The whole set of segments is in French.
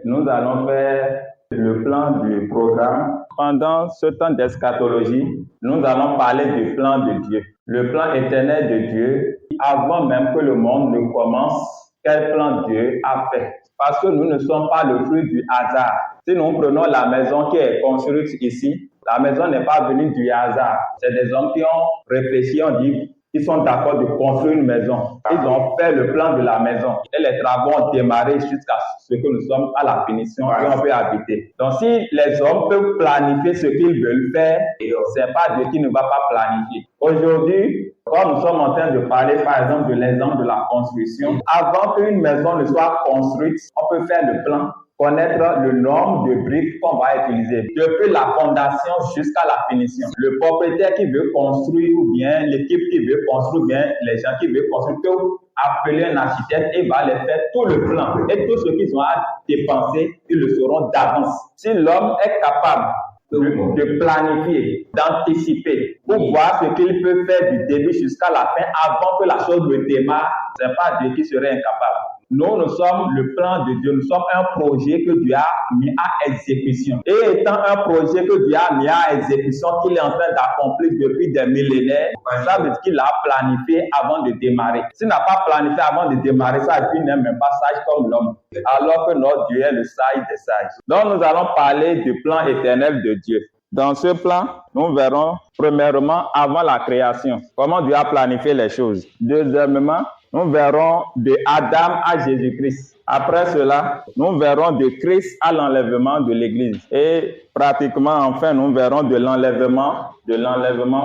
Nous allons faire le plan du programme. Pendant ce temps d'eschatologie, nous allons parler du plan de Dieu. Le plan éternel de Dieu, avant même que le monde ne commence, quel plan Dieu a fait. Parce que nous ne sommes pas le fruit du hasard. Si nous prenons la maison qui est construite ici, la maison n'est pas venue du hasard. C'est des hommes qui ont réfléchi, ont dit, ils sont d'accord de construire une maison. Ils ont fait le plan de la maison. Et les travaux ont démarré jusqu'à ce que nous sommes à la finition et on peut habiter. Donc si les hommes peuvent planifier ce qu'ils veulent faire, c'est pas Dieu qui ne va pas planifier. Aujourd'hui, quand nous sommes en train de parler par exemple de l'exemple de la construction, avant qu'une maison ne soit construite, on peut faire le plan, connaître le nombre de briques qu'on va utiliser, depuis la fondation jusqu'à la finition. Le propriétaire qui veut construire ou bien l'équipe qui veut construire ou bien les gens qui veulent construire peuvent appeler un architecte et va les faire tout le plan. Et tout ce qu'ils ont à dépenser, ils le sauront d'avance. Si l'homme est capable de planifier, d'anticiper, pour voir ce qu'il peut faire du début jusqu'à la fin avant que la chose ne démarre, c'est pas Dieu qui serait incapable. Nous sommes le plan de Dieu, nous sommes un projet que Dieu a mis à exécution. Et étant un projet que Dieu a mis à exécution, qu'il est en train d'accomplir depuis des millénaires, ça veut dire qu'il a planifié avant de démarrer. S'il n'a pas planifié avant de démarrer, ça veut dire qu'il n'est même pas sage comme l'homme, alors que notre Dieu est le sage des sages. Donc nous allons parler du plan éternel de Dieu. Dans ce plan, nous verrons premièrement avant la création, comment Dieu a planifié les choses. Deuxièmement, nous verrons de Adam à Jésus-Christ. Après cela, nous verrons de Christ à l'enlèvement de l'Église. Et pratiquement, enfin, nous verrons de l'enlèvement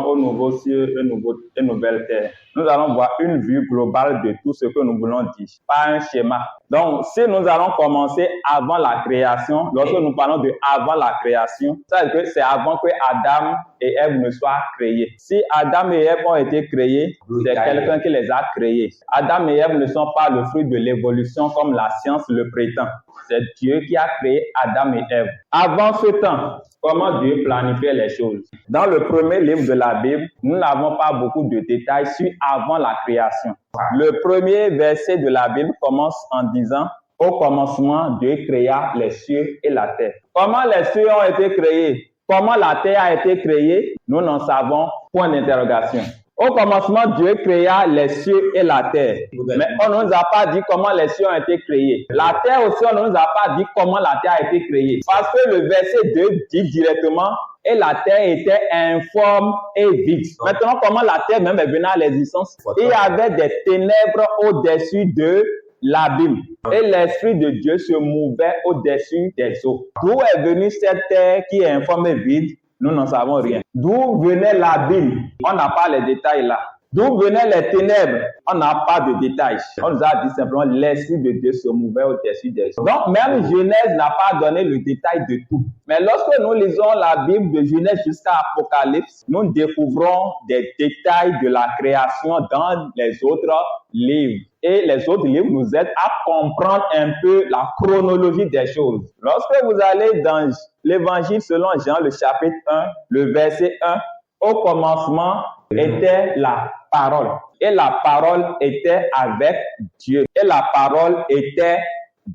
au nouveau ciel et nouvelle terre. Nous allons voir une vue globale de tout ce que nous voulons dire, pas un schéma. Donc, si nous allons commencer avant la création, lorsque nous parlons de avant la création, ça veut dire que c'est avant que Adam et Ève ne soient créés. Si Adam et Ève ont été créés, c'est quelqu'un qui les a créés. Adam et Ève ne sont pas le fruit de l'évolution comme la science le prétend. C'est Dieu qui a créé Adam et Ève. Avant ce temps, comment Dieu planifiait les choses? Dans le premier livre de la Bible, nous n'avons pas beaucoup de détails sur avant la création. Le premier verset de la Bible commence en disant « Au commencement, Dieu créa les cieux et la terre ». Comment les cieux ont été créés? Comment la terre a été créée? Nous n'en savons point d'interrogation. Au commencement, Dieu créa les cieux et la terre. Mais on ne nous a pas dit comment les cieux ont été créés. La terre aussi, on ne nous a pas dit comment la terre a été créée. Parce que le verset 2 dit directement « Et la terre était informe et vide ». Maintenant, comment la terre même est venue à l'existence? Il y avait des ténèbres au-dessus de l'abîme. Et l'Esprit de Dieu se mouvait au-dessus des eaux. D'où est venue cette terre qui est informe et vide? Nous n'en savons rien. D'où venait l'abîme? On n'a pas les détails là. D'où venaient les ténèbres? On n'a pas de détails. On nous a dit simplement l'Esprit de Dieu se mouvait au-dessus des eaux. Donc même Genèse n'a pas donné le détail de tout. Mais lorsque nous lisons la Bible de Genèse jusqu'à Apocalypse, nous découvrons des détails de la création dans les autres livres. Et les autres livres nous aident à comprendre un peu la chronologie des choses. Lorsque vous allez dans l'Évangile selon Jean, le chapitre 1, le verset 1, au commencement était la parole. Et la parole était avec Dieu. Et la parole était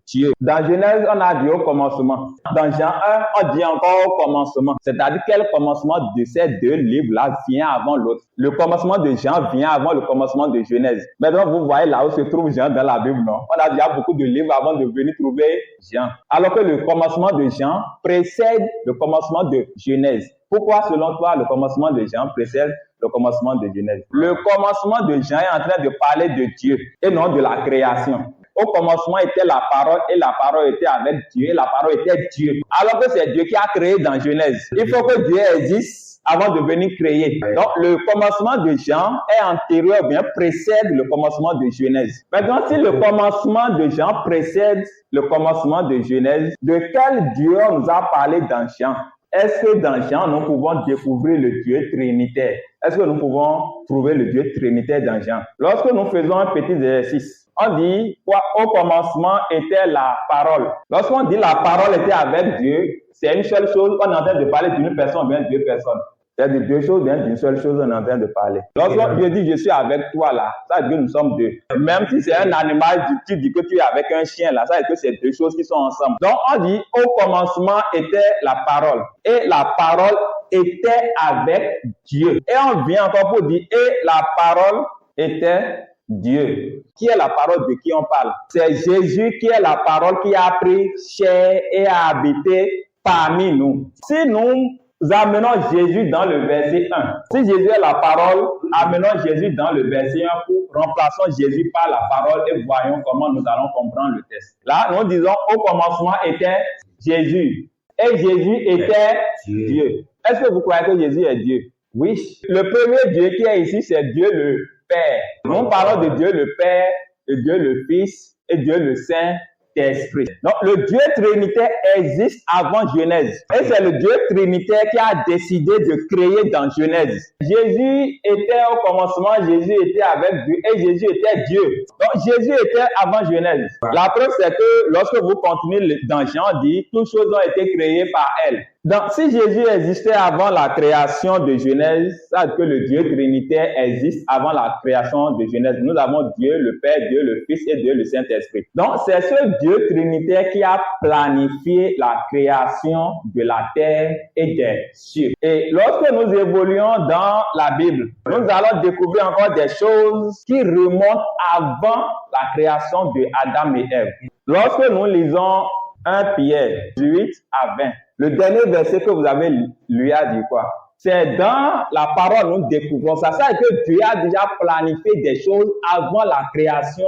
Dieu. Dans Genèse, on a dit au commencement. Dans Jean 1, on dit encore au commencement. C'est-à-dire quel commencement de ces deux livres-là vient avant l'autre. Le commencement de Jean vient avant le commencement de Genèse. Maintenant, vous voyez là où se trouve Jean dans la Bible, non? On a déjà beaucoup de livres avant de venir trouver Jean. Alors que le commencement de Jean précède le commencement de Genèse. Pourquoi, selon toi, le commencement de Jean précède le commencement de Genèse? Le commencement de Jean est en train de parler de Dieu et non de la création. Au commencement était la parole et la parole était avec Dieu et la parole était Dieu. Alors que c'est Dieu qui a créé dans Genèse. Il faut que Dieu existe avant de venir créer. Donc le commencement de Jean est antérieur, bien précède le commencement de Genèse. Maintenant, si le commencement de Jean précède le commencement de Genèse, de quel Dieu on nous a parlé dans Jean? est-ce que dans Jean, nous pouvons découvrir le Dieu trinitaire? Est-ce que nous pouvons trouver le Dieu trinitaire dans Jean? Lorsque nous faisons un petit exercice, on dit quoi? Au commencement était la parole. Lorsqu'on dit la parole était avec Dieu, c'est une seule chose, on est en train de parler d'une personne ou bien deux personnes. C'est de deux choses, bien d'une seule chose, on est en train de parler. Lorsque je dis je suis avec toi là, ça veut dire que nous sommes deux. Même si c'est un animal, tu dis que tu es avec un chien là, ça veut dire que c'est deux choses qui sont ensemble. Donc on dit au commencement était la parole. Et la parole était avec Dieu. Et on vient encore pour dire et la parole était Dieu. Qui est la parole de qui on parle? C'est Jésus qui est la parole qui a pris chair et a habité parmi nous. Si nous amenons Jésus dans le verset 1. Si Jésus est la parole, amenons Jésus dans le verset 1 pour remplaçons Jésus par la parole et voyons comment nous allons comprendre le texte. Là, nous disons au commencement était Jésus et Jésus était Dieu. Est-ce que vous croyez que Jésus est Dieu? Oui. Le premier Dieu qui est ici, c'est Dieu le Père. Nous parlons de Dieu le Père, de Dieu le Fils et Dieu le Saint-Esprit. Donc, le Dieu trinitaire existe avant Genèse. Et c'est le Dieu trinitaire qui a décidé de créer dans Genèse. Jésus était au commencement, Jésus était avec Dieu et Jésus était Dieu. Donc, Jésus était avant Genèse. La preuve, c'est que lorsque vous continuez dans Jean, on dit, toutes choses ont été créées par elle. Donc, si Jésus existait avant la création de Genèse, ça veut dire que le Dieu trinitaire existe avant la création de Genèse. Nous avons Dieu le Père, Dieu le Fils et Dieu le Saint-Esprit. Donc, c'est ce Dieu trinitaire qui a planifié la création de la terre et des cieux. Et lorsque nous évoluons dans la Bible, nous allons découvrir encore des choses qui remontent avant la création de Adam et Ève. Lorsque nous lisons 1 Pierre 18 à 20. Le dernier verset que vous avez lu a dit quoi? C'est dans la parole nous découvrons ça. Ça veut dire que Dieu a déjà planifié des choses avant la création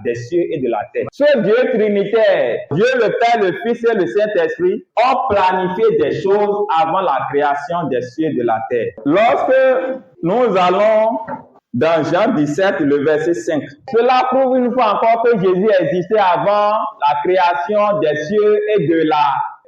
des cieux et de la terre. Ce Dieu trinitaire, Dieu le Père, le Fils et le Saint-Esprit ont planifié des choses avant la création des cieux et de la terre. Lorsque nous allons dans Jean 17, le verset 5. Cela prouve une fois encore que Jésus existait avant la création des cieux et de la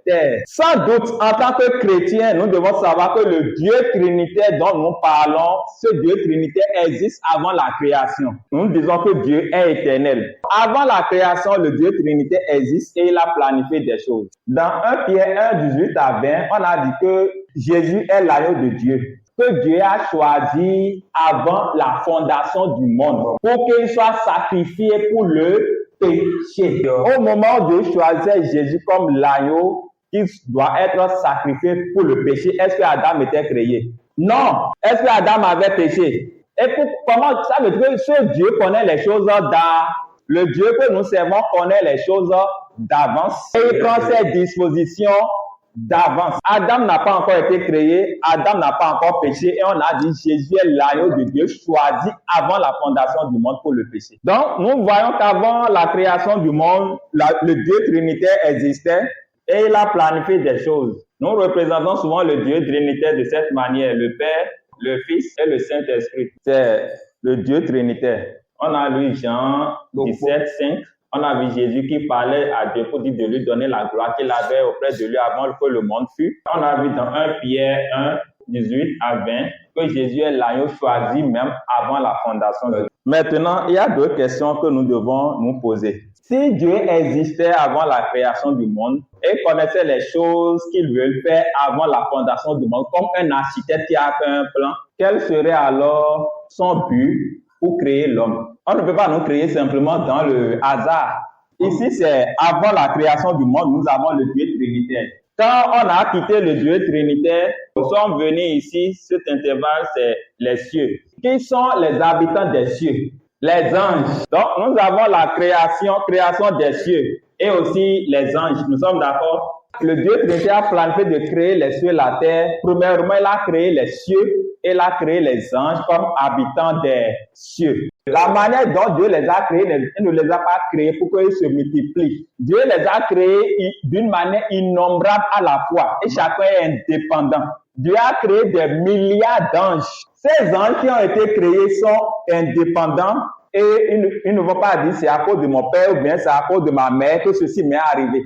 terre. Sans doute, en tant que chrétiens, nous devons savoir que le Dieu trinitaire dont nous parlons, ce Dieu trinitaire existe avant la création. Nous disons que Dieu est éternel. Avant la création, le Dieu trinitaire existe et il a planifié des choses. Dans 1 Pierre 1, 18 à 20, on a dit que Jésus est l'agneau de Dieu, que Dieu a choisi avant la fondation du monde pour qu'il soit sacrifié pour le péché. Au moment où Dieu choisissait Jésus comme l'agneau qui doit être sacrifié pour le péché, est-ce que Adam était créé? Non. Est-ce que Adam avait péché? Et comment ça veut dire que ce Dieu connaît les choses le Dieu que nous servons connaît les choses d'avance et il prend ses dispositions d'avance. Adam n'a pas encore été créé, Adam n'a pas encore péché et on a dit Jésus est l'agneau de Dieu choisi avant la fondation du monde pour le péché. Donc nous voyons qu'avant la création du monde, le Dieu trinitaire existait et il a planifié des choses. Nous représentons souvent le Dieu trinitaire de cette manière, le Père, le Fils et le Saint-Esprit. C'est le Dieu trinitaire. On a lu Jean 17, 5. On a vu Jésus qui parlait à Dieu pour dire de lui donner la gloire qu'il avait auprès de lui avant que le monde fût. On a vu dans 1 Pierre 1, 18 à 20 que Jésus est l'agneau choisi même avant la fondation de. Maintenant, il y a deux questions que nous devons nous poser. Si Dieu existait avant la création du monde et connaissait les choses qu'il veut faire avant la fondation du monde, comme un architecte qui a fait un plan, quel serait alors son but pour créer l'homme? On ne peut pas nous créer simplement dans le hasard. Ici, c'est avant la création du monde, nous avons le Dieu trinitaire. Quand on a quitté le Dieu trinitaire, nous sommes venus ici, cet intervalle, c'est les cieux. Qui sont les habitants des cieux? Les anges. Donc, nous avons la création des cieux et aussi les anges. Nous sommes d'accord? Le Dieu trinitaire a planifié de créer les cieux et la terre. Premièrement, il a créé les cieux et il a créé les anges comme habitants des cieux. La manière dont Dieu les a créés, il ne les a pas créés pour qu'ils se multiplient. Dieu les a créés d'une manière innombrable à la fois et chacun est indépendant. Dieu a créé des milliards d'anges. Ces anges qui ont été créés sont indépendants et ils ne vont pas dire c'est à cause de mon père ou bien c'est à cause de ma mère que ceci m'est arrivé.